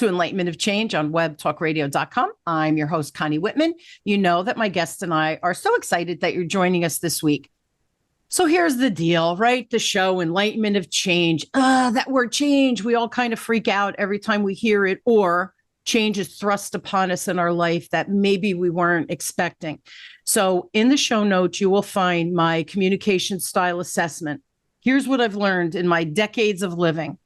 to Enlightenment of Change on webtalkradio.com. I'm your host, Connie Whitman. You know that my guest and I are so excited that you're joining us this week. So here's the deal, right? The show, Enlightenment of Change. That word change, we all kind of freak out every time we hear it, or change is thrust upon us in our life that maybe we weren't expecting. So in the show notes, you will find my communication style assessment. Here's what I've learned in my decades of living.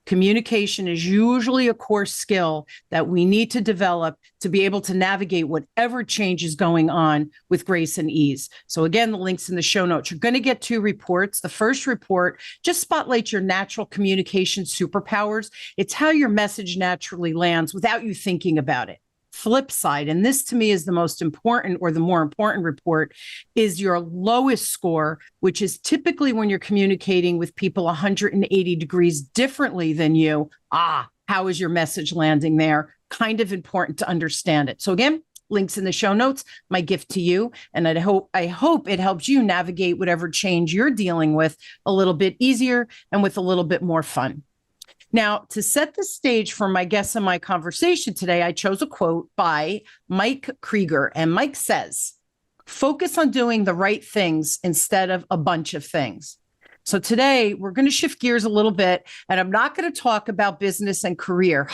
Communication is usually a core skill that we need to develop to be able to navigate whatever change is going on with grace and ease. So again, the link's in the show notes. You're going to get 2 reports. The first report just spotlights your natural communication superpowers. It's how your message naturally lands without you thinking about it. Flip side, and this to me is the most important, or the more important report, is your lowest score, which is typically when you're communicating with people 180 degrees differently than you. How is your message landing there? Kind of important to understand it. So again, links in the show notes, my gift to you. And I hope it helps you navigate whatever change you're dealing with a little bit easier and with a little bit more fun. Now, to set the stage for my guests and my conversation today, I chose a quote by Mike Krieger. And Mike says, focus on doing the right things instead of a bunch of things. So today we're going to shift gears a little bit, and I'm not going to talk about business and career.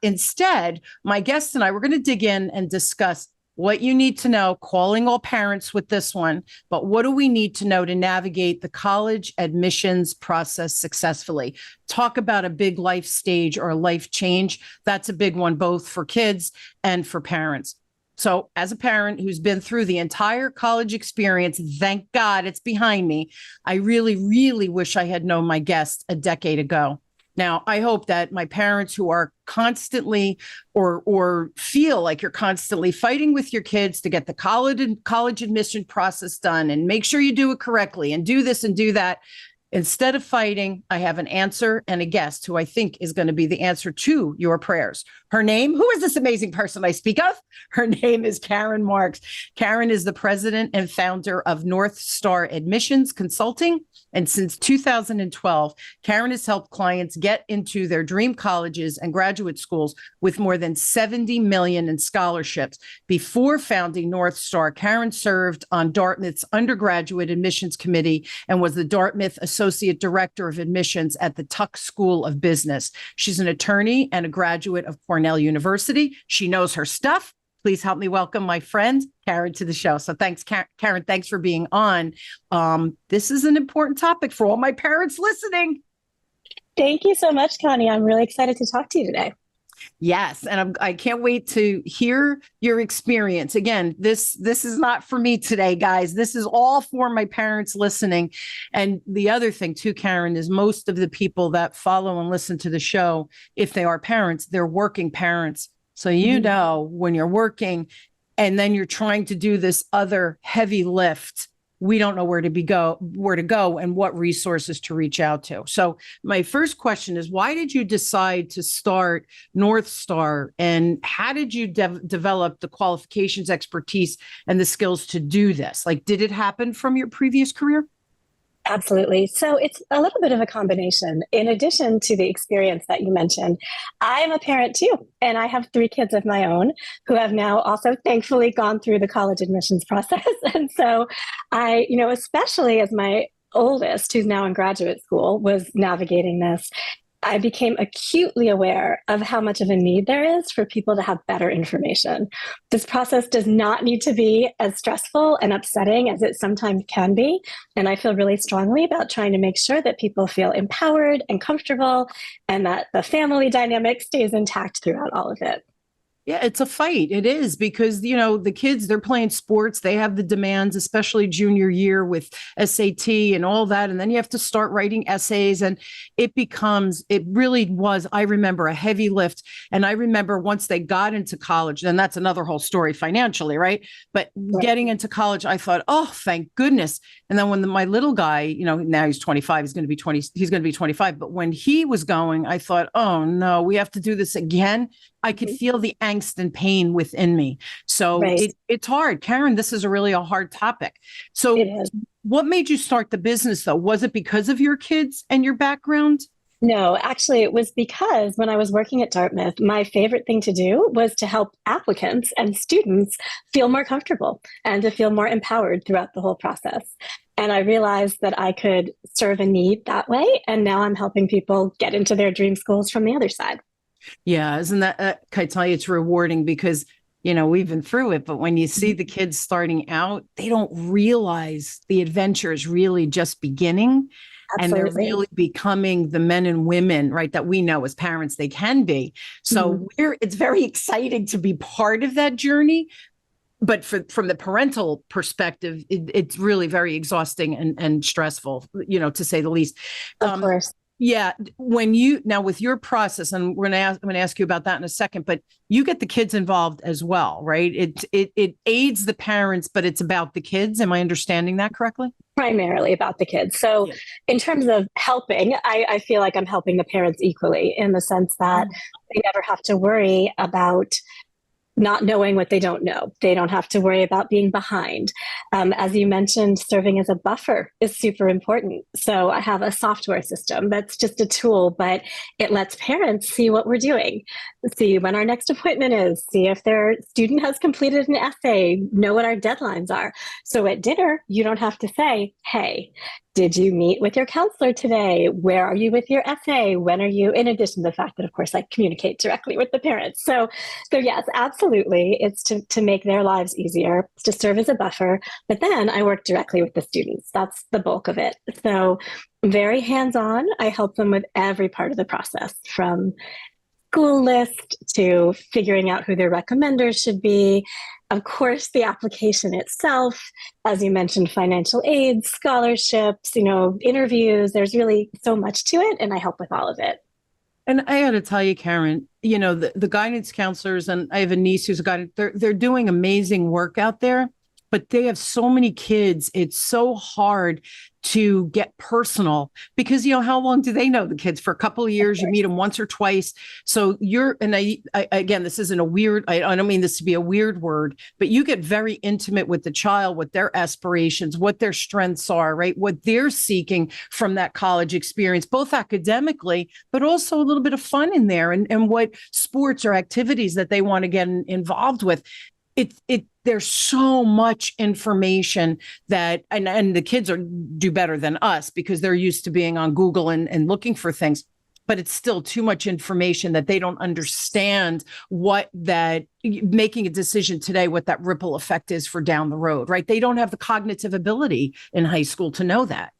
Instead, my guests and I, we're going to dig in and discuss what you need to know, calling all parents with this one, but what do we need to know to navigate the college admissions process successfully? Talk about a big life stage or a life change. That's a big one, both for kids and for parents. So as a parent who's been through the entire college experience, thank God it's behind me, I really, really wish I had known my guest a decade ago. Now, I hope that my parents who are constantly or feel like you're constantly fighting with your kids to get the college admission process done and make sure you do it correctly and do this and do that. Instead of fighting, I have an answer and a guest who I think is going to be the answer to your prayers. Her name, who is this amazing person I speak of? Her name is Karen Marks. Karen is the president and founder of North Star Admissions Consulting. And since 2012, Karen has helped clients get into their dream colleges and graduate schools with more than $70 million in scholarships. Before founding North Star, Karen served on Dartmouth's undergraduate admissions committee and was the Dartmouth Associate Director of Admissions at the Tuck School of Business. She's an attorney and a graduate of Cornell University. She knows her stuff. Please help me welcome my friend, Karen, to the show. So thanks, Karen. Thanks for being on. This is an important topic for all my parents listening. Thank you so much, Connie. I'm really excited to talk to you today. Yes, and I can't wait to hear your experience. Again, this is not for me today, guys. This is all for my parents listening. And the other thing too, Karen, is most of the people that follow and listen to the show, if they are parents, they're working parents. So you know, when you're working and then you're trying to do this other heavy lift, we don't know where to go and what resources to reach out to. So my first question is, why did you decide to start North Star, and how did you develop the qualifications, expertise, and the skills to do this? Like, did it happen from your previous career? Absolutely. So it's a little bit of a combination. In addition to the experience that you mentioned, I'm a parent too, and I have 3 kids of my own who have now also thankfully gone through the college admissions process. And so I, especially as my oldest, who's now in graduate school, was navigating this, I became acutely aware of how much of a need there is for people to have better information. This process does not need to be as stressful and upsetting as it sometimes can be. And I feel really strongly about trying to make sure that people feel empowered and comfortable, and that the family dynamic stays intact throughout all of it. Yeah, it's a fight. It is, because, the kids, they're playing sports. They have the demands, especially junior year with SAT and all that. And then you have to start writing essays, and it really was, I remember, a heavy lift. And I remember once they got into college, and that's another whole story financially, right? But getting into college, I thought, oh, thank goodness. And then when my little guy, now he's 25, he's going to be 25. But when he was going, I thought, oh no, we have to do this again. I could feel the angst and pain within me. So it's hard. Karen, this is a hard topic. So what made you start the business though? Was it because of your kids and your background? No, actually, it was because when I was working at Dartmouth, my favorite thing to do was to help applicants and students feel more comfortable and to feel more empowered throughout the whole process. And I realized that I could serve a need that way. And now I'm helping people get into their dream schools from the other side. Yeah, isn't that, can I tell you, it's rewarding because, we've been through it, but when you see the kids starting out, they don't realize the adventure is really just beginning. And they're Absolutely. really becoming the men and women, right, that we know as parents they can be. So it's very exciting to be part of that journey. But from the parental perspective, it's really very exhausting and stressful, to say the least. Of course. Yeah. Now with your process, and I'm going to ask you about that in a second, but you get the kids involved as well, right? It aids the parents, but it's about the kids. Am I understanding that correctly? Primarily about the kids. So, in terms of helping, I feel like I'm helping the parents equally in the sense that they never have to worry about not knowing what they don't know. They don't have to worry about being behind. As you mentioned, serving as a buffer is super important. So I have a software system that's just a tool, but it lets parents see what we're doing, see when our next appointment is, see if their student has completed an essay, know what our deadlines are. So at dinner, you don't have to say, hey, did you meet with your counselor today? Where are you with your essay? When are you? In addition to the fact that, of course, I communicate directly with the parents. So yes, absolutely. It's to make their lives easier, to serve as a buffer. But then I work directly with the students. That's the bulk of it. So very hands-on. I help them with every part of the process, from school list to figuring out who their recommenders should be. Of course, the application itself, as you mentioned, financial aid, scholarships, interviews. There's really so much to it, and I help with all of it. And I got to tell you, Karen, the guidance counselors, and I have a niece who's a guidance, they're doing amazing work out there, but they have so many kids. It's so hard to get personal because, how long do they know the kids? For a couple of years, you meet them once or twice. So I again, this isn't a weird, I don't mean this to be a weird word, but you get very intimate with the child, what their aspirations, what their strengths are, right? What they're seeking from that college experience, both academically, but also a little bit of fun in there and what sports or activities that they want to get involved with. There's so much information that, and the kids do better than us because they're used to being on Google and looking for things, but it's still too much information that they don't understand making a decision today, what that ripple effect is for down the road, right? They don't have the cognitive ability in high school to know that.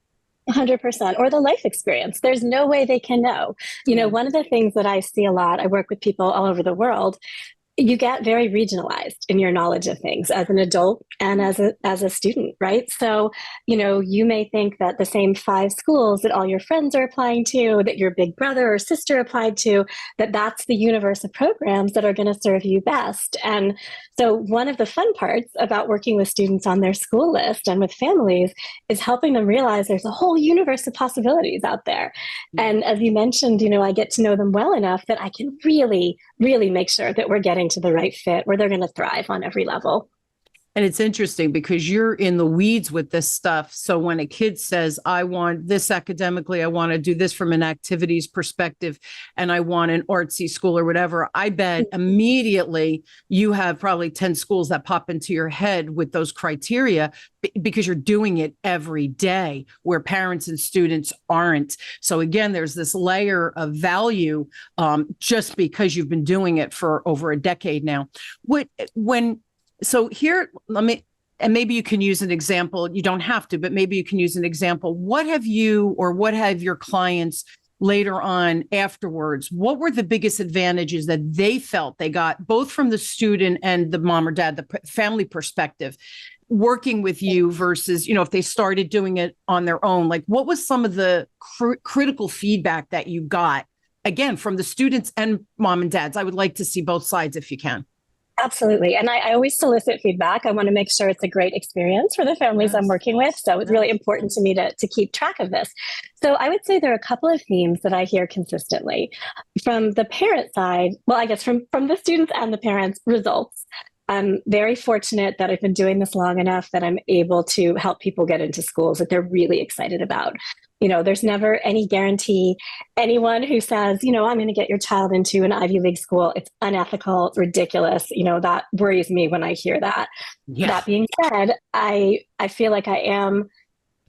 100%, or the life experience. There's no way they can know. One of the things that I see a lot, I work with people all over the world, you get very regionalized in your knowledge of things as an adult and as a student, right? So, you may think that the same 5 schools that all your friends are applying to, that your big brother or sister applied to, that's the universe of programs that are going to serve you best. And so one of the fun parts about working with students on their school list and with families is helping them realize there's a whole universe of possibilities out there. And as you mentioned, I get to know them well enough that I can really, really make sure that we're getting to the right fit where they're going to thrive on every level. And it's interesting because you're in the weeds with this stuff. So when a kid says, I want this academically, I want to do this from an activities perspective, and I want an artsy school or whatever, I bet immediately you have probably 10 schools that pop into your head with those criteria because you're doing it every day where parents and students aren't. So again, there's this layer of value just because you've been doing it for over a decade now. So here, and maybe you can use an example. You don't have to, but maybe you can use an example. What have your clients later on afterwards, what were the biggest advantages that they felt they got both from the student and the mom or dad, the family perspective, working with you versus, if they started doing it on their own? Like, what was some of the critical feedback that you got, again, from the students and mom and dads? I would like to see both sides if you can. Absolutely. And I always solicit feedback. I want to make sure it's a great experience for the families I'm working with. So it's really important to me to keep track of this. So I would say there are a couple of themes that I hear consistently from the parent side. Well, I guess from the students and the parents, results. I'm very fortunate that I've been doing this long enough that I'm able to help people get into schools that they're really excited about. There's never any guarantee. Anyone who says, I'm going to get your child into an Ivy League school, it's unethical, it's ridiculous. That worries me when I hear that. Yeah. That being said, I feel like I am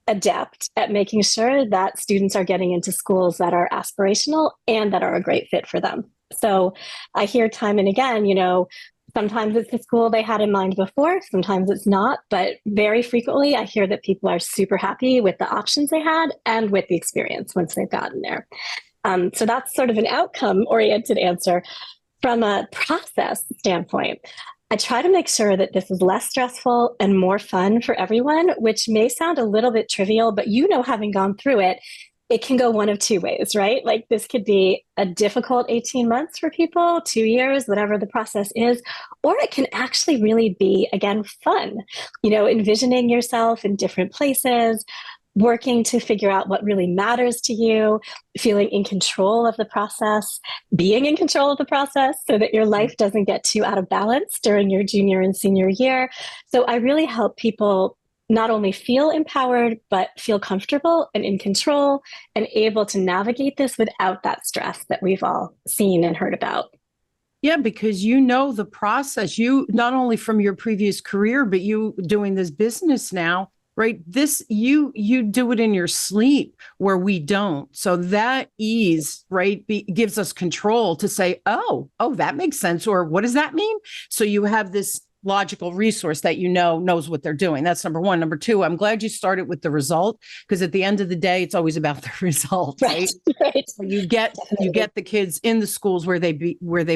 adept at making sure that students are getting into schools that are aspirational and that are a great fit for them. So I hear time and again, sometimes it's the school they had in mind before, sometimes it's not, but very frequently I hear that people are super happy with the options they had and with the experience once they've gotten there. So that's sort of an outcome-oriented answer. From a process standpoint, I try to make sure that this is less stressful and more fun for everyone, which may sound a little bit trivial, but having gone through it, it can go one of two ways, right? Like this could be a difficult 18 months for people, 2 years, whatever the process is, or it can actually really be, again, fun, envisioning yourself in different places, working to figure out what really matters to you, feeling in control of the process, being in control of the process so that your life doesn't get too out of balance during your junior and senior year. So I really help people not only feel empowered, but feel comfortable and in control and able to navigate this without that stress that we've all seen and heard about. Yeah, because the process, you not only from your previous career, but you doing this business now, right? This, you do it in your sleep where we don't. So that ease, right, gives us control to say, oh, that makes sense. Or what does that mean? So you have this logical resource that knows what they're doing. That's number one. Number two, I'm glad you started with the result, because at the end of the day, it's always about the result, right? Right. So you get the kids in the schools where they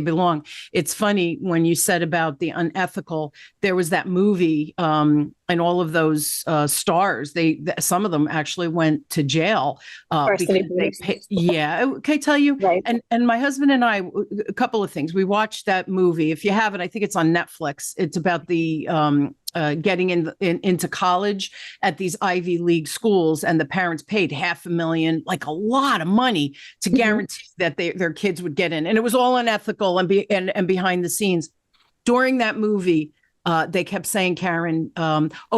belong. It's funny when you said about the unethical. There was that movie, and all of those stars. Some of them actually went to jail because can I tell you? Right. And my husband and I, a couple of things. We watched that movie. If you haven't, I think it's on Netflix. It's about the getting into college at these Ivy League schools, and the parents paid $500,000, like a lot of money, to guarantee that their kids would get in, and it was all unethical and behind the scenes. During that movie, they kept saying, Karen,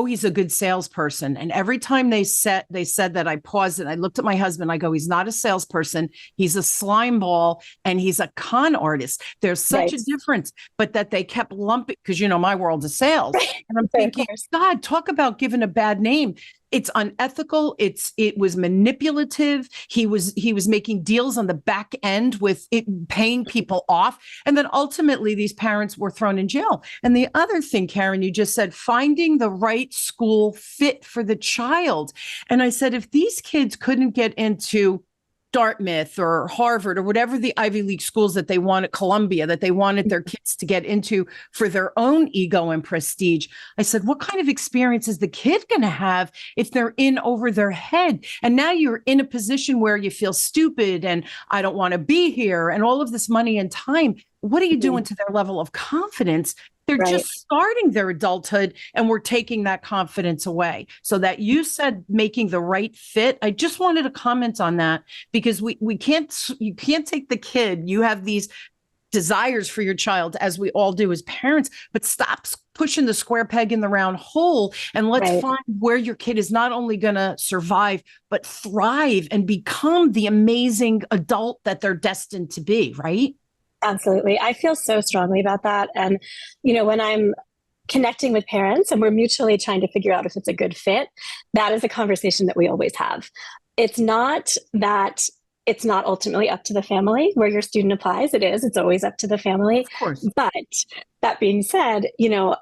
he's a good salesperson. And every time they said that, I paused and I looked at my husband. I go, he's not a salesperson. He's a slime ball and he's a con artist. There's such a difference, but that they kept lumping, because my world is sales. Right. And I'm thinking, God, talk about giving a bad name. It's unethical. It was manipulative. He was making deals on the back end with it, paying people off. And then ultimately these parents were thrown in jail. And the other thing, Karen, you just said, finding the right school fit for the child. And I said, if these kids couldn't get into Dartmouth or Harvard or whatever the Ivy League schools that they wanted, Columbia, that they wanted their kids to get into for their own ego and prestige, I said, what kind of experience is the kid going to have if they're in over their head? And now you're in a position where you feel stupid and I don't want to be here and all of this money and time. What are you doing to their level of confidence? They're just starting their adulthood and we're taking that confidence away. So that you said making the right fit. I just wanted to comment on that, because you can't take the kid. You have these desires for your child, as we all do as parents, but stop pushing the square peg in the round hole, and let's find where your kid is not only going to survive, but thrive and become the amazing adult that they're destined to be, right? Absolutely. I feel so strongly about that. And, when I'm connecting with parents and we're mutually trying to figure out if it's a good fit, that is a conversation that we always have. It's not that it's not ultimately up to the family where your student applies. It is. It's always up to the family. Of course. But that being said,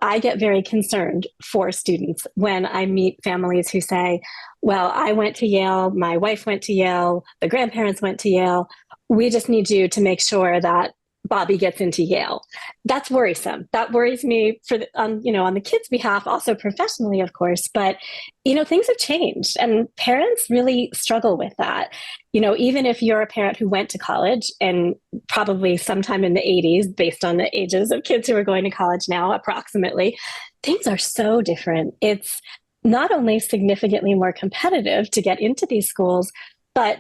I get very concerned for students when I meet families who say, well, I went to Yale, my wife went to Yale, the grandparents went to Yale. We just need you to make sure that Bobby gets into Yale. That's worrisome. That worries me on the kids' behalf, also professionally, of course. But, things have changed and parents really struggle with that. Even if you're a parent who went to college, and probably sometime in the 80s, based on the ages of kids who are going to college now, approximately, things are so different. It's not only significantly more competitive to get into these schools, but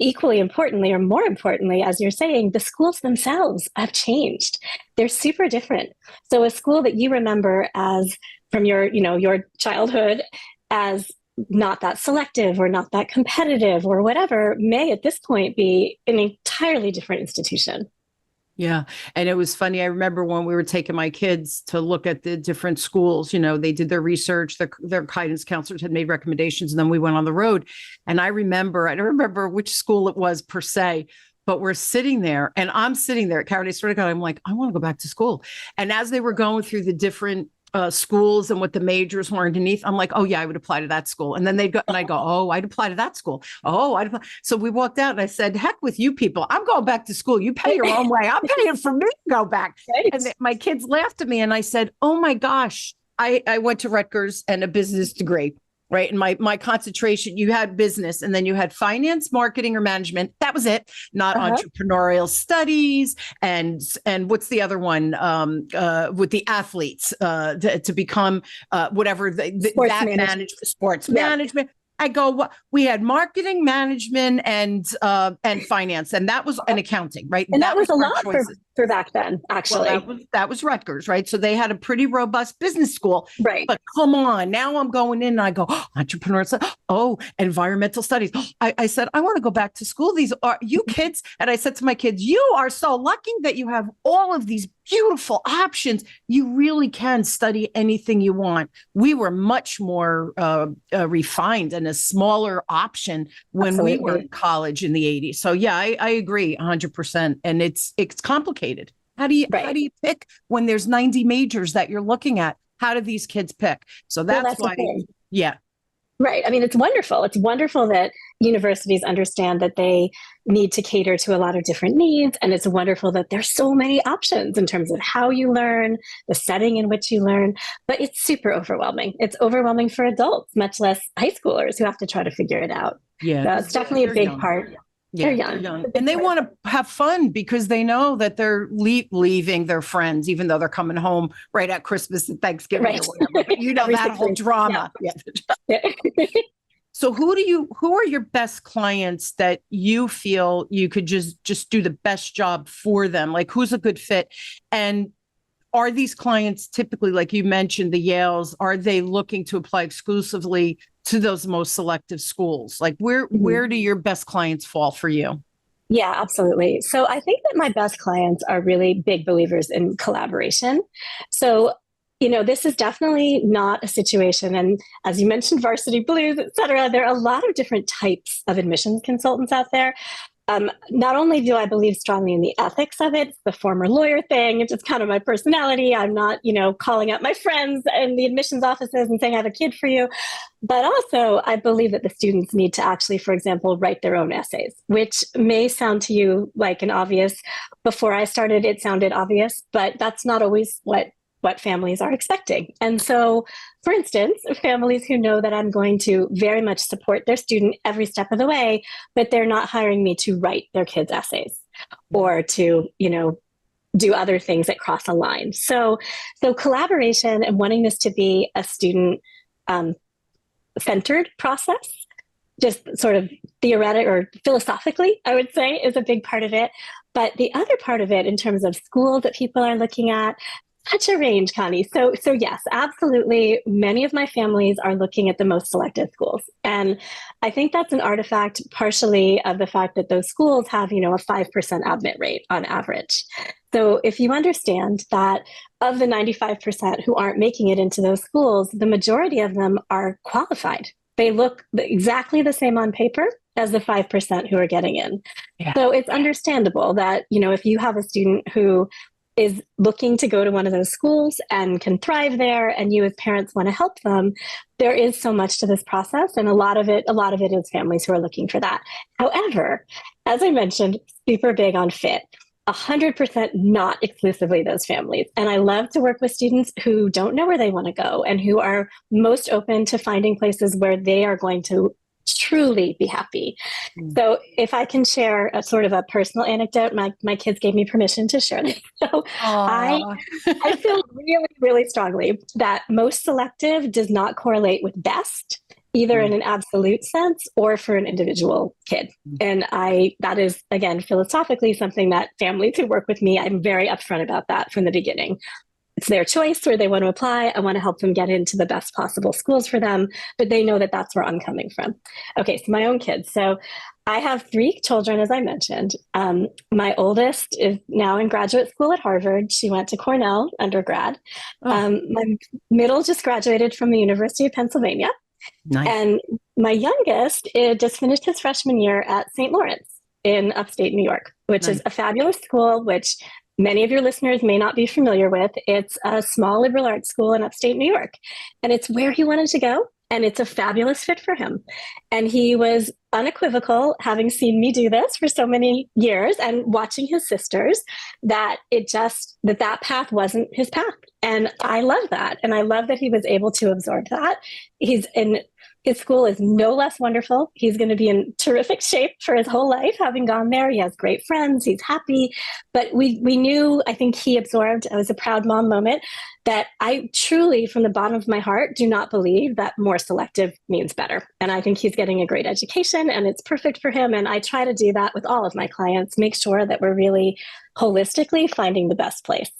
equally importantly, or more importantly, as you're saying, the schools themselves have changed. They're super different. So a school that you remember as from your childhood as not that selective or not that competitive or whatever may at this point be an entirely different institution. Yeah. And it was funny. I remember when we were taking my kids to look at the different schools, they did their research, their guidance counselors had made recommendations, and then we went on the road. And I don't remember which school it was per se, but we're sitting there and I'm sitting there, Karen, I swear to God, I'm like, I want to go back to school. And as they were going through the different schools and what the majors were underneath, I'm like, oh yeah, I would apply to that school. And then they go, and I go, oh, I'd apply to that school. Oh, I'd apply. So we walked out and I said, heck with you people. I'm going back to school. You pay your own way. I'm paying for me to go back. Right. And my kids laughed at me and I said, oh my gosh, I went to Rutgers and a business degree. Right. And my concentration, you had business and then you had finance, marketing, or management. That was it. Not entrepreneurial studies. And what's the other one with the athletes to become whatever sports management. I go, we had marketing, management, and finance, and that was an accounting, right? And that was a lot for back then, actually. Well, that was Rutgers, right? So they had a pretty robust business school, right? But come on, now I'm going in and I go, entrepreneurs, environmental studies. I said, I want to go back to school. These are you kids, and I said to my kids, you are so lucky that you have all of these beautiful options. You really can study anything you want. We were much more refined and a smaller option when we were in college in the 80s. So yeah, I agree 100%. And it's complicated. How do you pick when there's 90 majors that you're looking at? How do these kids pick? So that's why, yeah. Right. I mean, it's wonderful. It's wonderful that universities understand that they need to cater to a lot of different needs. And it's wonderful that there's so many options in terms of how you learn, the setting in which you learn. But it's super overwhelming. It's overwhelming for adults, much less high schoolers who have to try to figure it out. Yeah. So it's definitely a big part. Yeah, they're young. And they want to have fun because they know that they're leaving their friends, even though they're coming home right at Christmas and Thanksgiving or whatever. But that whole drama. Yeah. So who are your best clients that you feel you could just do the best job for them? Like who's a good fit? And are these clients typically, like you mentioned, the Yales, are they looking to apply exclusively to those most selective schools? Like where do your best clients fall for you? Yeah, absolutely. So I think that my best clients are really big believers in collaboration. So, this is definitely not a situation. And as you mentioned, varsity blues, et cetera, there are a lot of different types of admissions consultants out there. Not only do I believe strongly in the ethics of it, the former lawyer thing, it's just kind of my personality. I'm not, calling up my friends in the admissions offices and saying I have a kid for you. But also I believe that the students need to actually, for example, write their own essays, which may sound to you like an obvious. Before I started, it sounded obvious, but that's not always what families are expecting. And so, for instance, families who know that I'm going to very much support their student every step of the way, but they're not hiring me to write their kids' essays or to, do other things that cross a line. So collaboration and wanting this to be a student centered process, just sort of theoretic or philosophically, I would say, is a big part of it. But the other part of it, in terms of schools that people are looking at, such a range, Connie. So yes, absolutely. Many of my families are looking at the most selective schools. And I think that's an artifact partially of the fact that those schools have, a 5% admit rate on average. So if you understand that of the 95% who aren't making it into those schools, the majority of them are qualified. They look exactly the same on paper as the 5% who are getting in. Yeah. So it's understandable that, if you have a student who is looking to go to one of those schools and can thrive there, and you as parents want to help them, there is so much to this process. And a lot of it is families who are looking for that. However, as I mentioned, super big on fit. 100% not exclusively those families. And I love to work with students who don't know where they want to go and who are most open to finding places where they are going to truly be happy. So if I can share a sort of a personal anecdote, my kids gave me permission to share this. So I feel really, really strongly that most selective does not correlate with best, either in an absolute sense or for an individual kid. And that is, again, philosophically something that families who work with me, I'm very upfront about that from the beginning. it's their choice where they want to apply. I want to help them get into the best possible schools for them, but they know that that's where I'm coming from. Okay, so my own kids. So I have three children, as I mentioned. My oldest is now in graduate school at Harvard. She went to Cornell undergrad. My middle just graduated from the University of Pennsylvania. Nice. And my youngest just finished his freshman year at St. Lawrence in upstate New York, which is a fabulous school, which many of your listeners may not be familiar with. It's a small liberal arts school in upstate New York, and it's where he wanted to go. And it's a fabulous fit for him. And he was unequivocal, having seen me do this for so many years and watching his sisters, that that path wasn't his path. And I love that. And I love that he was able to absorb that. His school is no less wonderful. He's going to be in terrific shape for his whole life, having gone there. He has great friends. He's happy. But we knew, I think he absorbed, it was a proud mom moment, that I truly, from the bottom of my heart, do not believe that more selective means better. And I think he's getting a great education and it's perfect for him. And I try to do that with all of my clients, make sure that we're really holistically finding the best place.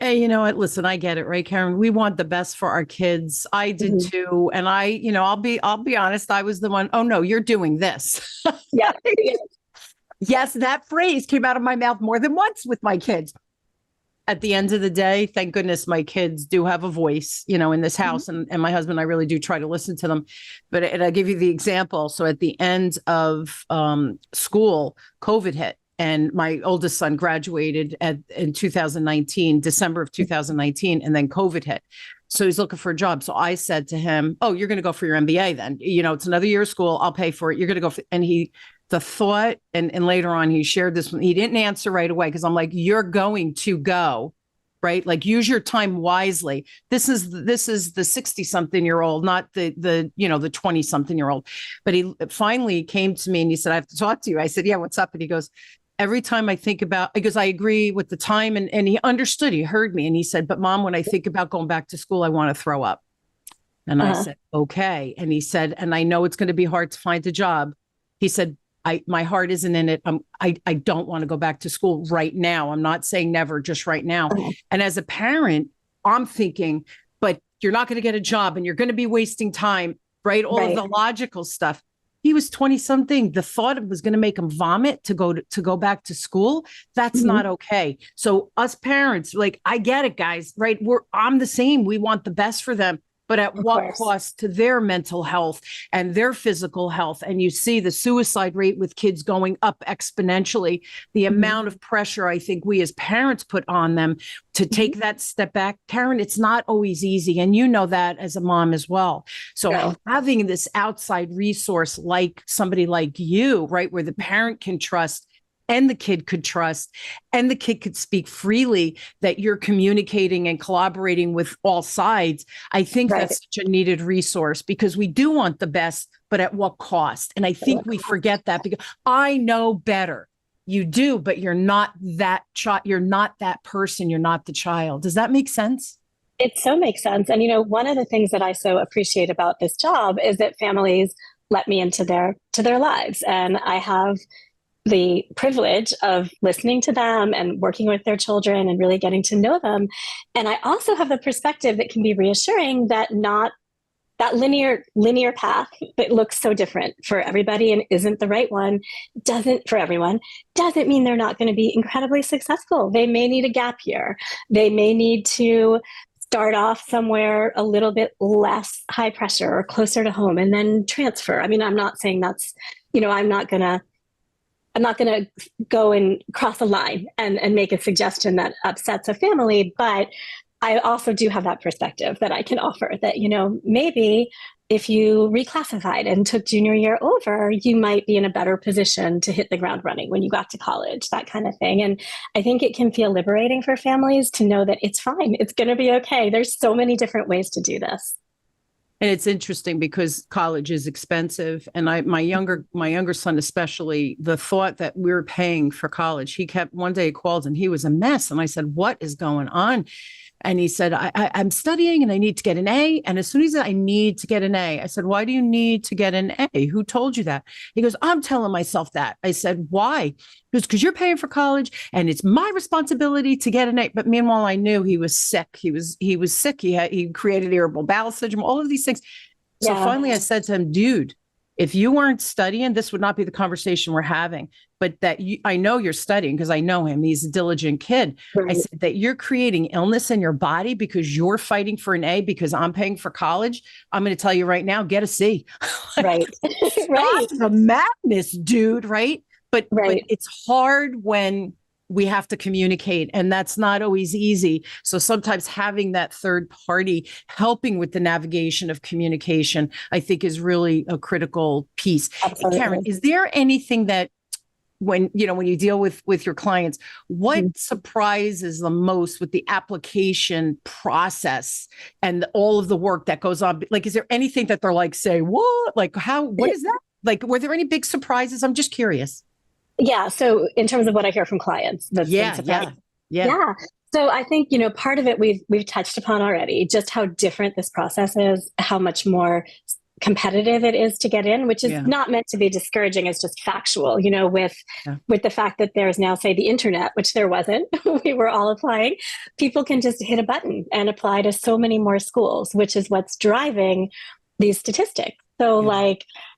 You know what? Listen, I get it, right, Karen? We want the best for our kids. I did too. And I'll be honest. I was the one, oh no, you're doing this. Yeah. Yes, that phrase came out of my mouth more than once with my kids. At the end of the day, thank goodness my kids do have a voice, in this house. And my husband, I really do try to listen to them. But I'll give you the example. So at the end of school, COVID hit. And my oldest son graduated in 2019, December of 2019, and then COVID hit. So he's looking for a job. So I said to him, oh, you're going to go for your MBA then. It's another year of school. I'll pay for it. You're going to go. The thought, and later on he shared this one. He didn't answer right away because I'm like, you're going to go, right? Like use your time wisely. This is the 60-something-year-old, not the 20-something-year-old. But he finally came to me and he said, I have to talk to you. I said, yeah, what's up? And he goes, every time I think about, because I agree with the time, and he understood, he heard me. And he said, but Mom, when I think about going back to school, I want to throw up. And I said, okay. And he said, and I know it's going to be hard to find a job. He said, my heart isn't in it. I don't want to go back to school right now. I'm not saying never, just right now. And as a parent, I'm thinking, but you're not going to get a job and you're going to be wasting time, right? All of the logical stuff. He was 20-something. The thought was going to make him vomit to go back to school. That's not okay. So us parents, like, I get it, guys, right? I'm the same. We want the best for them. But at what cost to their mental health and their physical health? And you see the suicide rate with kids going up exponentially. The amount of pressure I think we as parents put on them to take that step back. Karen, it's not always easy. And you know that as a mom as well. So having this outside resource like somebody like you, right, where the parent can trust and the kid could trust, and the kid could speak freely, that you're communicating and collaborating with all sides. I think that's such a needed resource because we do want the best, but at what cost? And I think we forget that because I know better. You do, but you're not that child. You're not that person. You're not the child. Does that make sense? It so makes sense. And, one of the things that I so appreciate about this job is that families let me into their lives. And I have the privilege of listening to them and working with their children and really getting to know them. And I also have the perspective that can be reassuring that not that linear path that looks so different for everybody and isn't the right one doesn't mean they're not going to be incredibly successful. They may need a gap year. They may need to start off somewhere a little bit less high pressure or closer to home and then transfer. I mean, I'm not saying that's, I'm not going to go and cross a line and make a suggestion that upsets a family. But I also do have that perspective that I can offer that, maybe if you reclassified and took junior year over, you might be in a better position to hit the ground running when you got to college, that kind of thing. And I think it can feel liberating for families to know that it's fine. It's going to be okay. There's so many different ways to do this. And it's interesting because college is expensive. And my younger son, especially, the thought that we were paying for college, one day he called and he was a mess. And I said, what is going on? And he said, I'm studying and I need to get an A. And as soon as I need to get an A, I said, why do you need to get an A? Who told you that? He goes, I'm telling myself that. I said, why? He goes, because you're paying for college and it's my responsibility to get an A. But meanwhile, I knew he was sick. He was sick. He created irritable bowel syndrome, all of these things. So finally I said to him, dude, if you weren't studying, this would not be the conversation we're having. But I know you're studying because I know him. He's a diligent kid. Right. I said that you're creating illness in your body because you're fighting for an A because I'm paying for college. I'm going to tell you right now, get a C. Right. Right. The madness, dude. Right. But it's hard when we have to communicate, and that's not always easy. So sometimes having that third party helping with the navigation of communication, I think, is really a critical piece. Absolutely. Karen, is there anything that when you deal with your clients, what surprises the most with the application process and all of the work that goes on? Like, is there anything that they're like, say, what? Like, what is that? Like, were there any big surprises? I'm just curious. Yeah. So in terms of what I hear from clients, that's been surprising. Yeah. So I think, part of it we've touched upon already, just how different this process is, how much more competitive it is to get in, which is not meant to be discouraging. It's just factual, with the fact that there's now, say, the internet, which there wasn't, we were all applying. People can just hit a button and apply to so many more schools, which is what's driving these statistics. So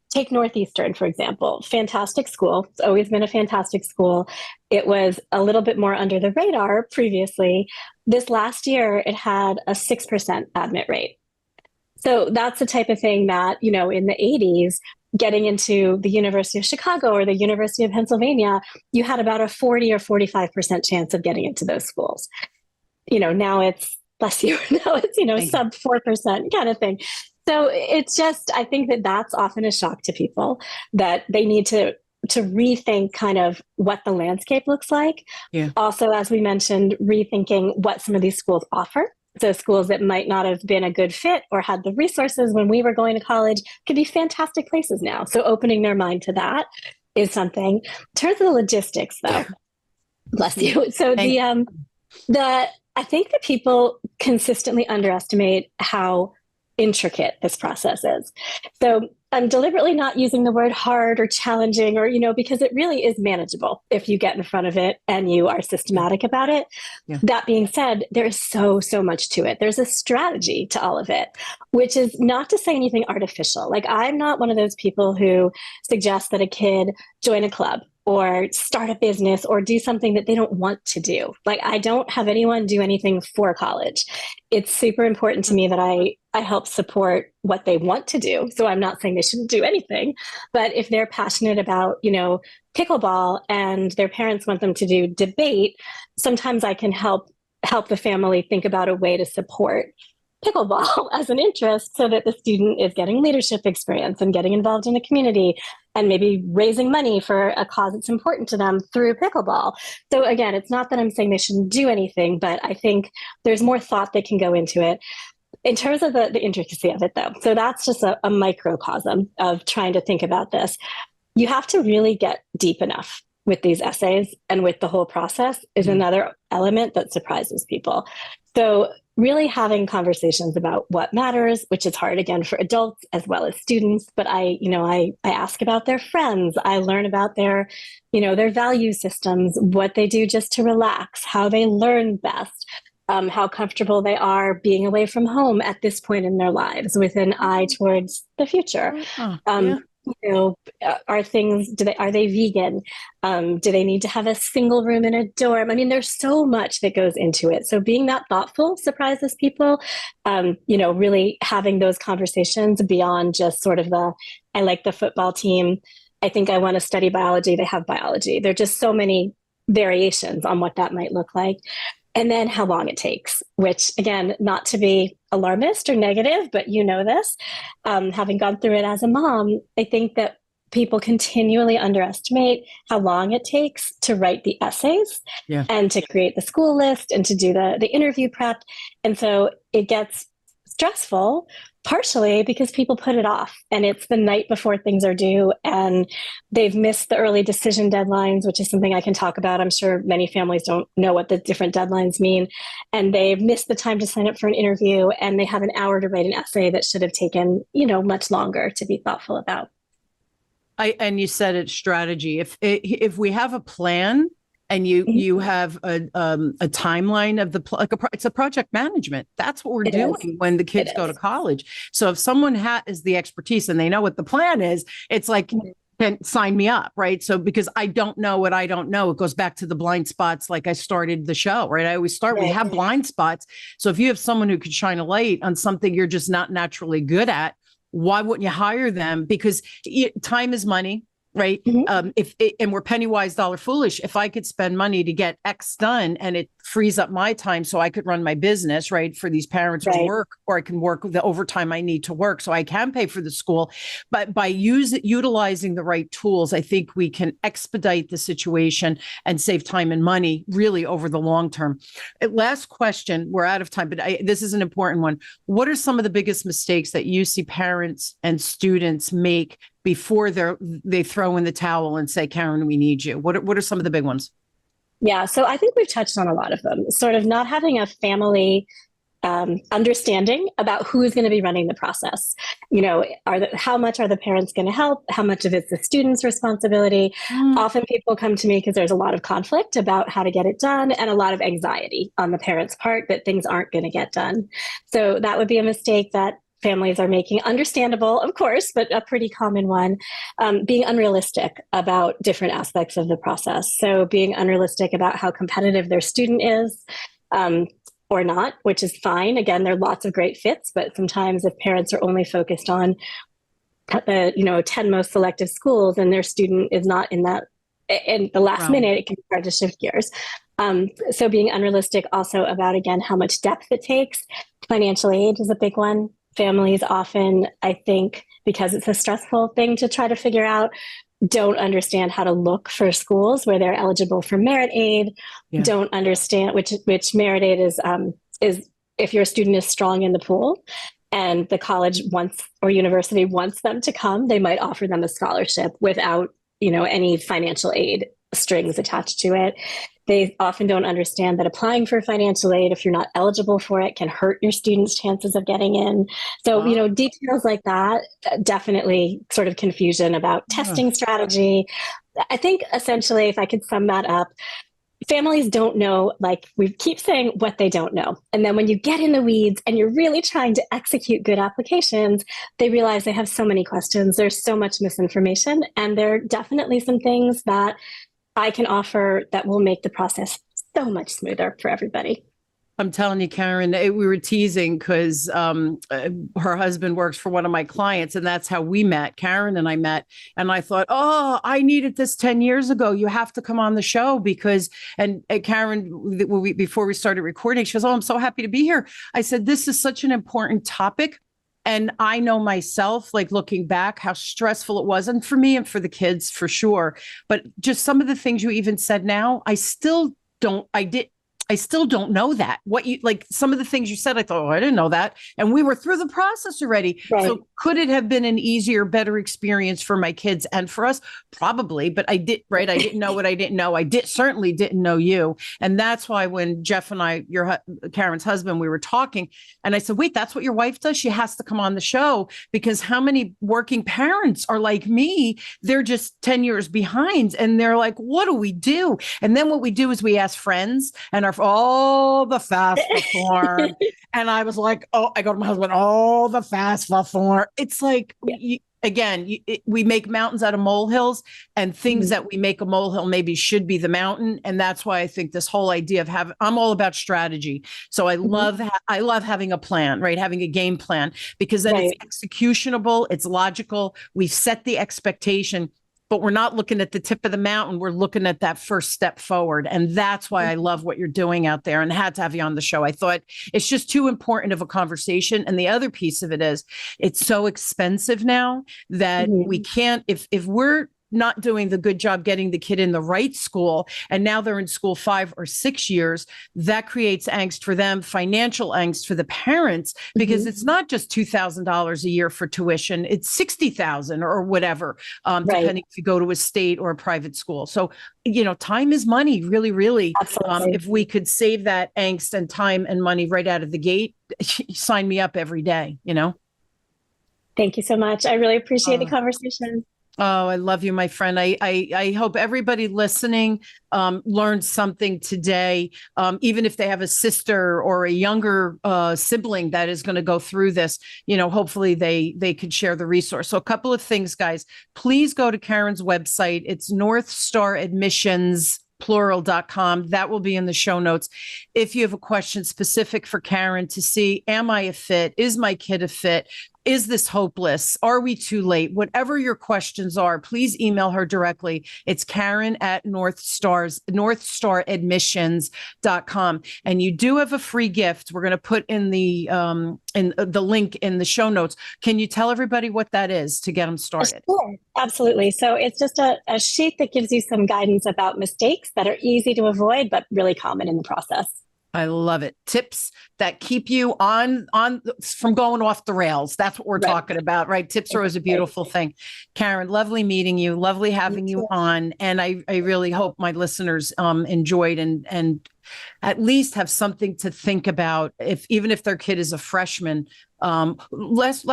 take Northeastern, for example, fantastic school. It's always been a fantastic school. It was a little bit more under the radar previously. This last year, it had a 6% admit rate. So that's the type of thing that, in the 80s, getting into the University of Chicago or the University of Pennsylvania, you had about a 40 or 45% chance of getting into those schools. Now it's, bless you, now it's, sub 4% kind of thing. So it's just, I think that's often a shock to people, that they need to rethink kind of what the landscape looks like. Yeah. Also, as we mentioned, rethinking what some of these schools offer. So schools that might not have been a good fit or had the resources when we were going to college could be fantastic places now. So opening their mind to that is something. In terms of the logistics, though, bless you. So I think that people consistently underestimate how intricate this process is. So I'm deliberately not using the word hard or challenging or, because it really is manageable if you get in front of it and you are systematic about it. Yeah. That being said, there is so much to it. There's a strategy to all of it, which is not to say anything artificial. Like, I'm not one of those people who suggests that a kid join a club or start a business or do something that they don't want to do. Like, I don't have anyone do anything for college. It's super important to me that I help support what they want to do. So I'm not saying they shouldn't do anything, but if they're passionate about, pickleball and their parents want them to do debate, sometimes I can help the family think about a way to support pickleball as an interest so that the student is getting leadership experience and getting involved in the community and maybe raising money for a cause that's important to them through pickleball. So again, it's not that I'm saying they shouldn't do anything, but I think there's more thought that can go into it. In terms of the intricacy of it, though, so that's just a microcosm of trying to think about this. You have to really get deep enough with these essays, and with the whole process is another element that surprises people. So really having conversations about what matters, which is hard again for adults as well as students. But I ask about their friends. I learn about their value systems, what they do just to relax, how they learn best, how comfortable they are being away from home at this point in their lives with an eye towards the future. Are they vegan? Do they need to have a single room in a dorm? I mean, there's so much that goes into it. So being that thoughtful surprises people, really having those conversations beyond just sort of I like the football team. I think I want to study biology. They have biology. There are just so many variations on what that might look like. And then how long it takes, which, again, not to be alarmist or negative, but this, having gone through it as a mom, I think that people continually underestimate how long it takes to write the essays and to create the school list and to do the interview prep. And so it gets stressful, partially because people put it off and it's the night before things are due and they've missed the early decision deadlines, which is something I can talk about. I'm sure many families don't know what the different deadlines mean. And they've missed the time to sign up for an interview and they have an hour to write an essay that should have taken, much longer to be thoughtful about. And you said it's strategy. If we have a plan, and you have a timeline of it's a project management. That's what we're doing when the kids go to college. So if someone has the expertise and they know what the plan is, it's like, then sign me up, right? So because I don't know what I don't know, it goes back to the blind spots. Like I started the show, right? I always start, we have blind spots. So if you have someone who could shine a light on something you're just not naturally good at, why wouldn't you hire them? Because time is money. Right. And we're penny wise, dollar foolish. If I could spend money to get X done and it frees up my time so I could run my business, right, for these parents to work, or I can work the overtime I need to work so I can pay for the school. But by utilizing the right tools, I think we can expedite the situation and save time and money really over the long term. Last question. We're out of time, but this is an important one. What are some of the biggest mistakes that you see parents and students make before they throw in the towel and say, Karen, we need you? What are some of the big ones? Yeah, so I think we've touched on a lot of them. Sort of not having a family understanding about who is going to be running the process. How much are the parents going to help? How much of it's the student's responsibility? Often people come to me because there's a lot of conflict about how to get it done and a lot of anxiety on the parents' part that things aren't going to get done. So that would be a mistake that families are making. Understandable, of course, but a pretty common one. Being unrealistic about different aspects of the process. So being unrealistic about how competitive their student is or not, which is fine. Again, there are lots of great fits, but sometimes if parents are only focused on 10 most selective schools and their student is not in that, in the last minute, it can be hard to shift gears. So being unrealistic also about, again, how much depth it takes. Financial aid is a big one. Families often, I think, because it's a stressful thing to try to figure out, don't understand how to look for schools where they're eligible for merit aid, don't understand which merit aid is if your student is strong in the pool and the college wants or university wants them to come, they might offer them a scholarship without, any financial aid strings attached to it. They often don't understand that applying for financial aid, if you're not eligible for it, can hurt your students' chances of getting in. So, details like that, definitely sort of confusion about testing strategy. I think essentially, if I could sum that up, families don't know, like we keep saying, what they don't know. And then when you get in the weeds and you're really trying to execute good applications, they realize they have so many questions. There's so much misinformation. And there are definitely some things that I can offer that will make the process so much smoother for everybody. I'm telling you, Karen, we were teasing because her husband works for one of my clients, and that's how we met. Karen and I met, and I thought, oh, I needed this 10 years ago. You have to come on the show because, and Karen, before we started recording, she goes, oh, I'm so happy to be here. I said, this is such an important topic. And I know myself, like looking back, how stressful it was. And for me and for the kids, for sure. But just some of the things you even said now, I still don't know that. What you like, some of the things you said, I thought, oh, I didn't know that. And we were through the process already. Right. So could it have been an easier, better experience for my kids and for us? Probably, but I didn't know what I didn't know. Certainly didn't know you. And that's why when Jeff and I, Karen's husband, we were talking and I said, wait, that's what your wife does? She has to come on the show because how many working parents are like me? They're just 10 years behind and they're like, what do we do? And then what we do is we ask friends and all the FAFSA form. And I was like, oh, I go to my husband, all the FAFSA form. It's like, we make mountains out of molehills and things that we make a molehill maybe should be the mountain. And that's why I think this whole idea of I'm all about strategy. So I love having a plan, right? Having a game plan, because then it's executionable, it's logical. We've set the expectation, but we're not looking at the tip of the mountain. We're looking at that first step forward. And that's why I love what you're doing out there and had to have you on the show. I thought it's just too important of a conversation. And the other piece of it is it's so expensive now that we can't, if we're not doing the good job getting the kid in the right school, and now they're in school 5 or 6 years, that creates angst for them, financial angst for the parents, because it's not just $2,000 a year for tuition, it's 60,000 or whatever, depending if you go to a state or a private school. So, time is money, really, really. If we could save that angst and time and money right out of the gate, sign me up every day, Thank you so much. I really appreciate the conversation. Oh, I love you, my friend. I hope everybody listening learned something today, even if they have a sister or a younger sibling that is going to go through this. Hopefully they could share the resource. So a couple of things, guys. Please go to Karen's website. It's northstaradmissions.com. That will be in the show notes. If you have a question specific for Karen to see, am I a fit? Is my kid a fit? Is this hopeless? Are we too late? Whatever your questions are, please email her directly. It's Karen at northstaradmissions.com. And you do have a free gift. We're going to put in the link in the show notes. Can you tell everybody what that is to get them started? Sure, absolutely. So it's just a sheet that gives you some guidance about mistakes that are easy to avoid, but really common in the process. I love it. Tips that keep you on from going off the rails. That's what we're talking about, right? Tips are always a beautiful thing. Karen, lovely meeting you. Lovely having you on. And I really hope my listeners enjoyed and at least have something to think about, even if their kid is a freshman. Last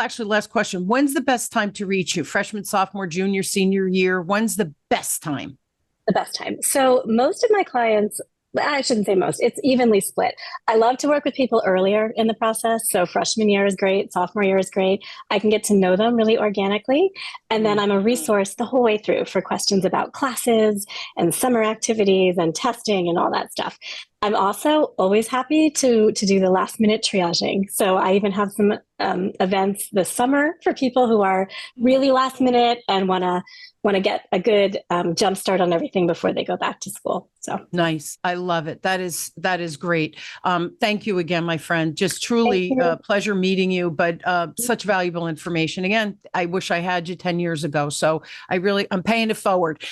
question. When's the best time to reach you? Freshman, sophomore, junior, senior year? When's the best time? The best time. So most of my clients, I shouldn't say most, it's evenly split. I love to work with people earlier in the process. So freshman year is great. Sophomore year is great. I can get to know them really organically. And then I'm a resource the whole way through for questions about classes and summer activities and testing and all that stuff. I'm also always happy to do the last minute triaging. So I even have some events this summer for people who are really last minute and want to get a good jump start on everything before they go back to school. So nice. I love it. That is great. Thank you again, my friend. Just truly a pleasure meeting you, but such valuable information. Again, I wish I had you 10 years ago. So I'm paying it forward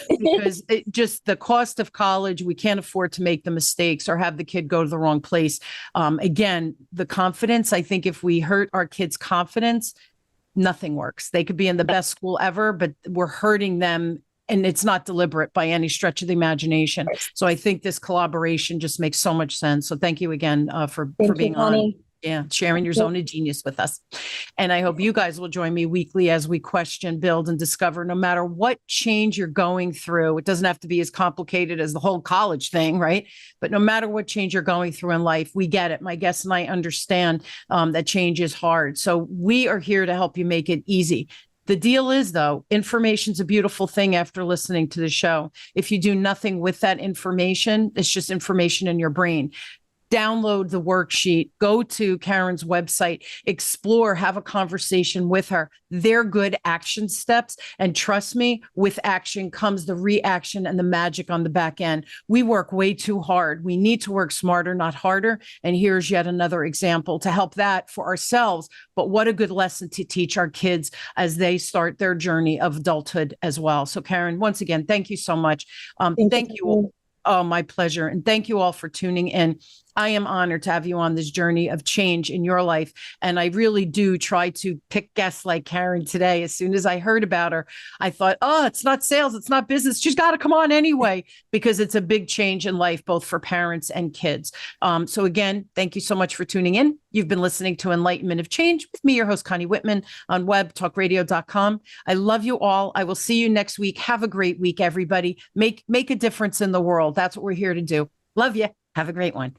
because just the cost of college, we can't afford to make the mistakes or have the kid go to the wrong place. Again, the confidence, I think if we hurt our kids' confidence, nothing works. They could be in the best school ever, but we're hurting them, and it's not deliberate by any stretch of the imagination. So I think this collaboration just makes so much sense. So thank you again for being on. Yeah, sharing your zone of genius with us. And I hope you guys will join me weekly as we question, build, and discover no matter what change you're going through. It doesn't have to be as complicated as the whole college thing, right? But no matter what change you're going through in life, we get it. My guests and I understand that change is hard. So we are here to help you make it easy. The deal is, though, information's a beautiful thing after listening to the show. If you do nothing with that information, it's just information in your brain. Download the worksheet, go to Karen's website, explore, have a conversation with her. They're good action steps. And trust me, with action comes the reaction and the magic on the back end. We work way too hard. We need to work smarter, not harder. And here's yet another example to help that for ourselves. But what a good lesson to teach our kids as they start their journey of adulthood as well. So Karen, once again, thank you so much. Thank you all. Oh, my pleasure. And thank you all for tuning in. I am honored to have you on this journey of change in your life. And I really do try to pick guests like Karen today. As soon as I heard about her, I thought, oh, it's not sales, it's not business. She's got to come on anyway, because it's a big change in life, both for parents and kids. So again, thank you so much for tuning in. You've been listening to Enlightenment of Change with me, your host, Connie Whitman, on webtalkradio.com. I love you all. I will see you next week. Have a great week, everybody. Make a difference in the world. That's what we're here to do. Love you. Have a great one.